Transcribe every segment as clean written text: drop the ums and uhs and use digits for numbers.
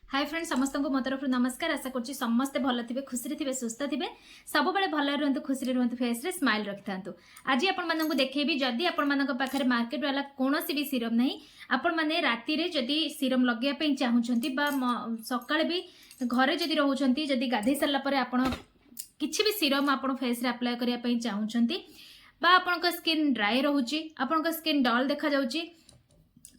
Hi friends समस्त को मो तरफ नमस्कार। आशा कर समस्ते भल थे खुशी थे सुस्थ थे सब भल रुहतु खुशी रुहतु फेस रे स्माइल रखि था। आज आपण देखी जदि आपण पाखे मार्केट वाला कौन भी सीरम ना आपण मैंने राति जदि सीरम लगे चाहूँगी सका भी घरे जदि रोचंती जदि गाधे सारापर आप किसी भी सीरम आप फेस रे अप्लाई करने चाहूँगी आपण स्किन ड्राई रोचे आपण स्किन डल देखा जाउची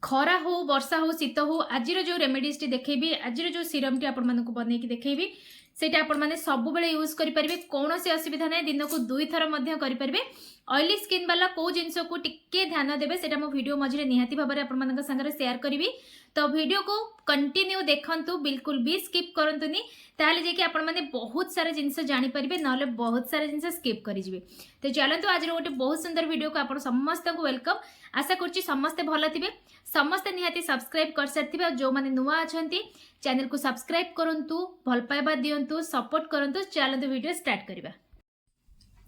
खरा हो वर्षा हो शीत हो आज जो रेमेडीज टी देखेबी आज जो सीरम टी आपण मानक बनैकी देखेबी सेटा आपण माने सब बेले यूज करि परिबे कौन सी असुविधा नै दिन को 2 थर मध्य करि परिबे। ऑयली स्किन वाला को जिंस को टिके ध्यान देबे सेटा मो वीडियो मझरे निहाती भाबरे आपण मानक संगे शेयर करिवि तो वीडियो को कंटिन्यू देखंतु बिल्कुल भी स्किप करंतुनी ताले जे कि आपण माने बहुत सारा जिंस जानि परिबे नले बहुत सारा जिंस स्किप करि जिवे। तो चलंतु आज गोटे बहुत सुंदर वीडियो को आपण समस्त को वेलकम। आशा करछि समस्त भल थिबे समस्त निहाती सब्सक्राइब कर सारथिबे जो माने नुवा अछंती चैनल को सब्सक्राइब करंतु भल पाइबा दियंतु सपोर्ट करंतु। चलंतु वीडियो स्टार्ट करिबा।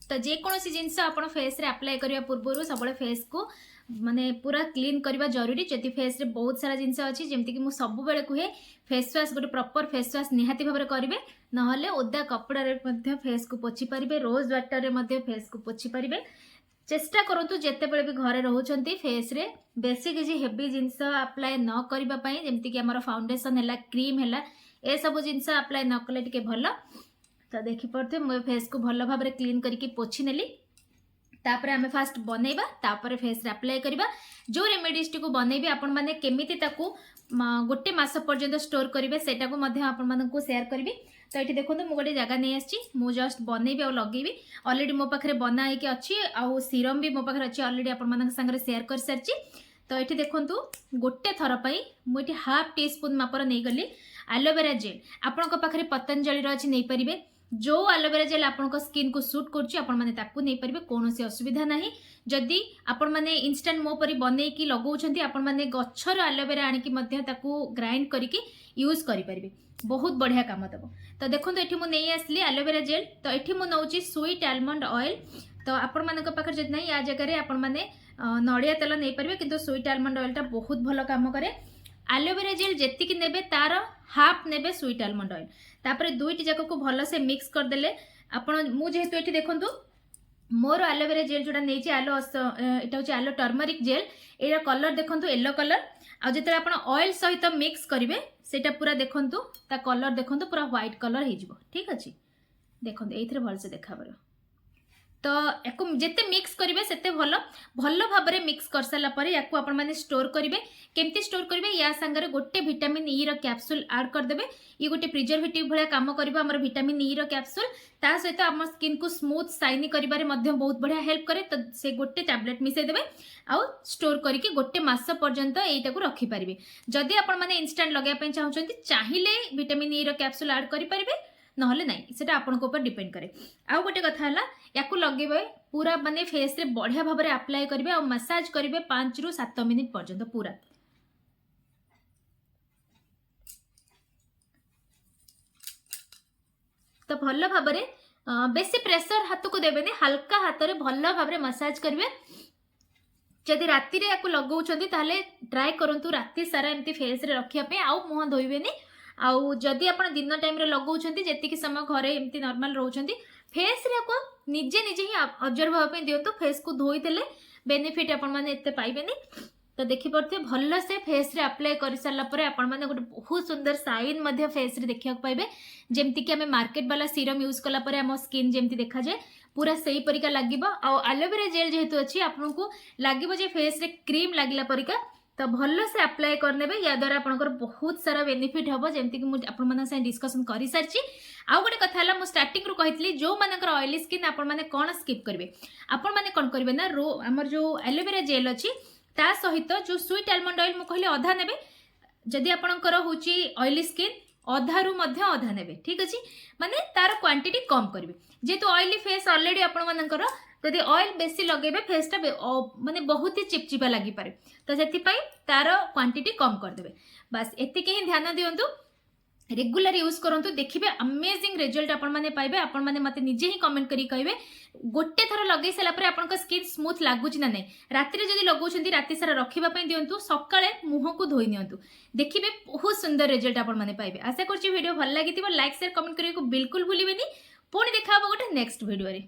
तो जे कोनोसी जिंस आपण फेस रे अप्लाई करिया पूर्वरु सबले फेस को माने पूरा क्लीन करबा जरूरी। जति फेस रे बहुत सारा जिंस अछि जेमति कि मु सब बेले कुहे फेस वाश गोटे प्रॉपर फेस वाश निहाती भाबरे करिवे नहले ओदा कपड़ा रे मध्ये फेस को पोछि परिबे रोज वाटर रे मध्ये फेस को पोछि परिबे। चेष्टा करंतु जेते बेले भी घरे रहउचंती फेस रे बेसी किछि हेवी जिंस अप्लाई न करिबा पई जेमति कि हमर फाउंडेशन हैला क्रीम हैला ए सब जिंस अप्लाई न कले टिके भलो। तो देखि पड़ते मो फेस को भलो भाबरे क्लीन करके पोछि नेली तापर आमे फास्ट बनेबा तापर फेस रे अप्लाई करबा। जो रेमेडीज टी को बनेबे आपण माने केमिति ताकू गोटे मास पर्यंत स्टोर करिवे सेटा को मध्ये आपण मानन को शेयर करबी। तो ये देखो मु गोटे जगह नहीं आसी मु जस्ट बनैबी और लगेबी ऑलरेडी मो पाखरे बना है कि अच्छी आउ सीरम भी मो पाखरे अच्छी ऑलरेडी आपण मानन संगे शेयर कर सारची। तो ये देखंतु गोटे थर पई मु एठी हाफ टी स्पून मापर नै गली एलोवेरा जेल आपण को पाखरे पतंजलि रो अछि नै परिबे जो एलोवेरा जेल आपण को स्किन को सूट करछि आपण माने ताकू नै परिबे कोनोसी असुविधा नाही। जदि आपण माने इंस्टेंट मो परी बनै की लगाउछंती आपण माने गच्छर एलोवेरा आनि की मध्ये ताकू ग्राइंड करिके यूज करि परिबे बहुत बढ़िया काम दब। तो देखो ये मुझे नहीं आसली एलोवेरा जेल। तो ये मुझे नौची स्वीट आलमंड ऑयल। तो आपण मान पाखे जब नहीं या जगह आपण मैंने नड़िया तेल नहीं पारे कि स्वीट आलमंड ऑयल टा बहुत भल काम करे। एलोवेरा जेल जेतिकी नेबे तार हाफ नेबे स्वीट आलमंड ऑयल तापर दुईटी जाक को भल से मिक्स करदेले आपण मु जेहेतु ये देखंतु मोर एलोवेरा जेल जोटा नहीं आलो एटा होची आलो टर्मरिक जेल एरा कलर देखंतु येलो कलर आ जेते आपण ऑयल सहित मिक्स करिवे सेटा पूरा देखंतु ता कलर देखंतु पूरा व्हाइट कलर हे जिवो। ठीक अछि देखंतु एथरे भल से देखाबरो। तो याकू जिते मिक्स करेंगे सेते भल भल भाव में मिक्स कर सारा पर याकू आपण माने स्टोर करेंगे केमती स्टोर करेंगे या सांगरे गोटे विटामिन ई रो कैप्सूल ऐड कर देबे ये गोटे प्रिजर्वेटिव भलिया काम करबा हमर विटामिन ई रो कैप्सूल ता सहित हमर स्किन को स्मूथ शाइनी करिबारे मध्ये बहुत बढ़िया हेल्प करे। तो से गोटे टैबलेट मिसै देबे आउ स्टोर करके गोटे मास पर्यंत एटा को रखि परिबे। जदि आपण माने इंस्टेंट लगाय पय चाहउछंती चाहिले विटामिन ई रो कैप्सूल ऐड करि परिबे नहले नहीं सेटा आपण को ऊपर डिपेंड करे। आउ गोटे कथा हला याकू लगेबे पूरा माने फेस रे बढ़िया भाव में अप्लाई करिवे और मसाज करिवे 5 रु 7 मिनिट पर्यंत पूरा। तो भल भाव में बेसी प्रेशर हाथ को देबेनी हल्का हाथ रे भल भाव में मसाज करिवे। जदि राति रे याकू लगाउछंती ताले ट्राई करंतु राति सारा एमती फेस रे रखिया पे आउ मुह धोइबेनी। आउ जदि आपण दिन टाइम रे लगाउछंती जेतिकी समय घरे एमती नॉर्मल रहउछंती फेस रे को निजे निजे ही ऑब्जर्व होबा पे दियंतु फेस को धोई देले बेनिफिट आपण माने एते पाइबेनी। तो देखि पड़ते भल से फेस रे अप्लाई कर सारा पर आपण माने गोटे बहुत सुंदर साइन मध्य फेस रे देखिया पाइबे जेमती कि हमें मार्केट वाला सीरम यूज कला पर हम स्किन जेमती देखा जाए पूरा सही परिका लागिबो। आ एलोवेरा जेल जेहेतु अछि आपन को लागिबो जे फेस रे क्रीम लागिला परिका। तो भल से अप्लाई करनेबे या द्वारा आपनकर बहुत सारा बेनिफिट हबो जेमती कि मु आपण माने से डिस्कशन करि सारची। आ गोटे कथा हला मु स्टार्टिंग रु कहितली जो मानकर ऑयली स्किन आपण माने कोन स्किप करबे आपण माने कोन करबे ना रो हमर जो एलोवेरा जेल अछि ता सहित जो स्वीट आलमंड ऑयल मु कहले आधा नेबे जदि आपनकर होची ऑयली स्किन आधा रु मध्य आधा नेबे। ठीक अछि माने तार क्वांटिटी कम करबे जेतु ऑयली फेस ऑलरेडी आपण मानकर जदि ऑयल बेसी लगेबे फेस टा माने बहुत ही चिपचिपा लगी पारे। तो सेति पई तार क्वांटिटी कम कर देबे बस एतिके ही ध्यान दियंतु। रेगुलर यूज करंतु देखिबे अमेजिंग रिजल्ट आपण माने पाइबे। आपण माने मते निजे ही कमेंट करी कहबे गोटे थर लगे सारा पर आपन स्किन स्मूथ लागुच ना नहीं। राति जदि लगौछंती राति सारा रखिबा पई दियंतु, सकाळे मुह को धोई नियंतु, देखिबे बहुत सुंदर रिजल्ट आपण माने पाइबे। आशा करछि वीडियो भल लागितिबो। लाइक शेयर कमेंट करियो बिल्कुल भूलिबेनी। पुणी देखा गोटे नेक्स्ट वीडियो रे।